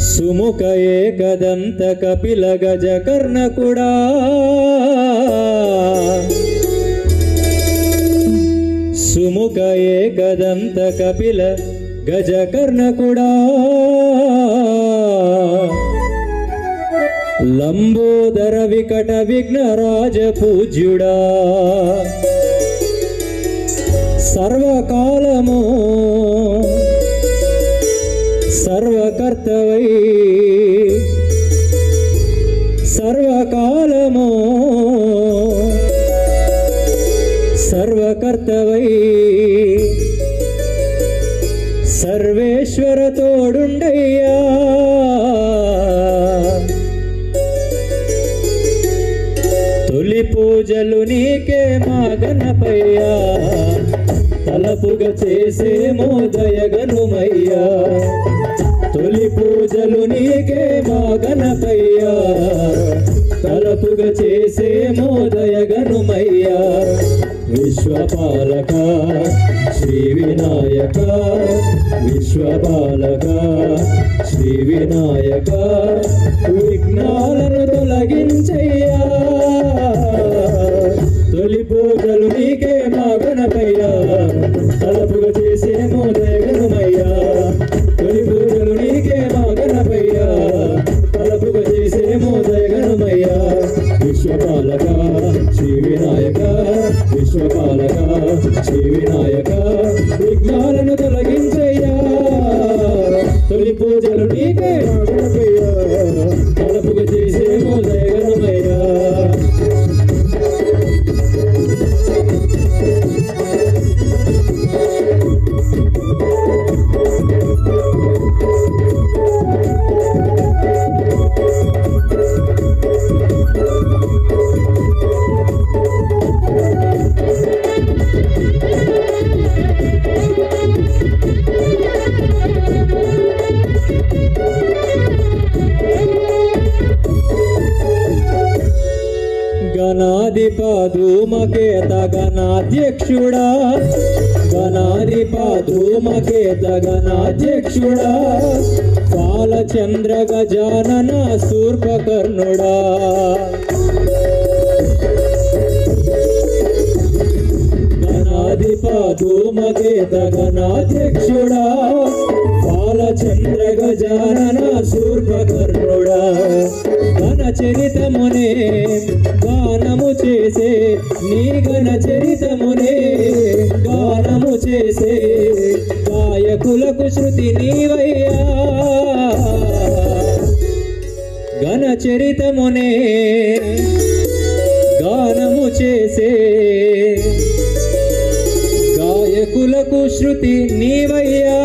సుముఖ ఏకదంత కపిల గజ కర్ణకుడా సుముఖ ఏకదంత కపిల గజ కర్ణకుడా లంబోదర వికట విఘ్నరాజ పూజ్యుడా సర్వకాలము సర్వకర్తవై సర్వకాలము సర్వకర్తవై సర్వేశ్వర తోడుండయ్యా తొలి పూజలు నీకే మా గణపయ్యా తలపుగా చేసేమో దయగనుమయ్యా తొలి పూజలు నీకే మా గణపయ్యా తలపుగా చేసేమో దయగనుమయ్యా విశ్వపాలక శ్రీ వినాయక విశ్వపాలక శ్రీ వినాయక విఘ్నాలను తొలగించయ్యా తొలి పూజలు నీకే మా గణపయ్యా తలపుగా చేసేమో దయగనుమయ్యా తొలి పూజలు నీకే మా గణపయ్యా తలపుగా చేసేమో దయగనుమయ్యా విశ్వపాలక శ్రీ వినాయక విశ్వపాలక శ్రీ వినాయక విఘ్నాలను తొలగించయ్యా తొలి పూజలు నీకే మా గణపయ్యా తలపుగా చేసేమో దయగనుమయ్యా గణాధిపధూమకేత గణాధ్యక్షుడా గణాధిపధూమకేత గణాధ్యక్షుడా బాలచంద్ర గజానన శూర్పకర్ణుడా గణాధిపధూమకేత గణాధ్యక్షుడా బాలచంద్ర గజానన శూర్పకర్ణుడా ఘన చరితమునే గానము చేసే నీ ఘన చరితమునే గానము చేసే గాయకులకు శృతి నీవయ్యా ఘన చరితమునే గానము చేసే గాయకులకు శృతి నీవయ్యా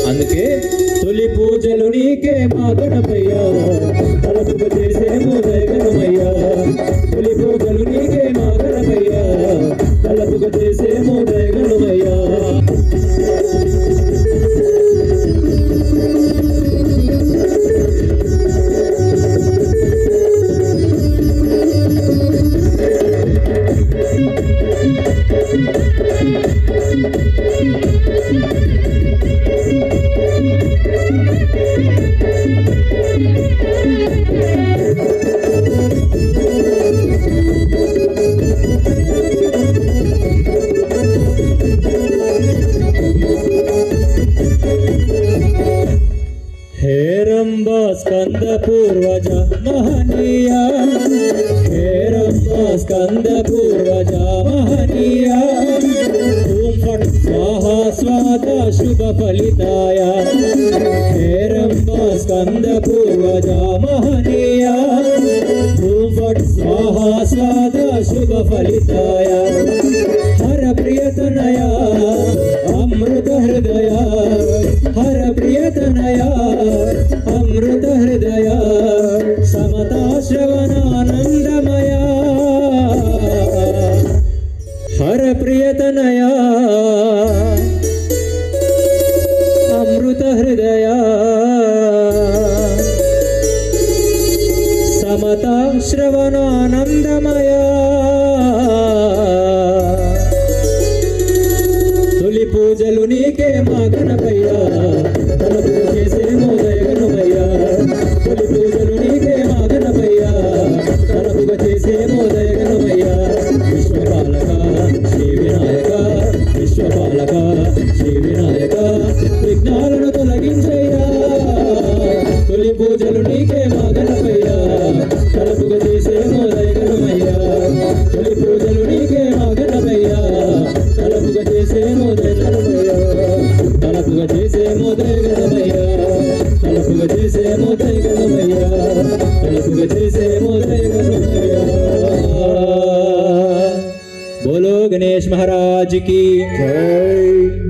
అందుకే తొలి పూజలు నీకే మా గణపయ్యా తలపుగా చేసేమో దయగనుమయ్యా తొలి పూజలు నీకే మా గణపయ్యా తలపుగా చేసేమో దయగనుమయ్యా स्कंद पूर्वज महनीया हेरंबा स्कंद पूर्वज महनीया ओम फट स्वाहा स्वाहा शुभ फलिताय हेरंबा स्कंद पूर्वज महनीया ओम फट स्वाहा स्वाहा शुभ फलिताय हर प्रियतनया अमृत हृदया हर प्रियतनया अमृत हृदय समता श्रवणानंदमया हर प्रियतनया अमृत हृदय समता श्रवणानंदमया तोली पूजलु नीके मा गणपయ్యా పాలక శ్రీ వినాయక విఘ్నాలను తొలగించయ్యా తొలి పూజలు నీకే మా గణపయ్యా తలపుగా చేసేమో దయగలమయ్యా తొలి పూజలు నీకే మా గణపయ్యా తలపుగా చేసేమో దయగలమయ్యా తలపుగా చేసేమో దయగలమయ్యా తలపుగా చేసేమో దయగలమయ్యా తలపుగా చేసేమో దయగలమయ్యా बोलो गणेश महाराज की जय।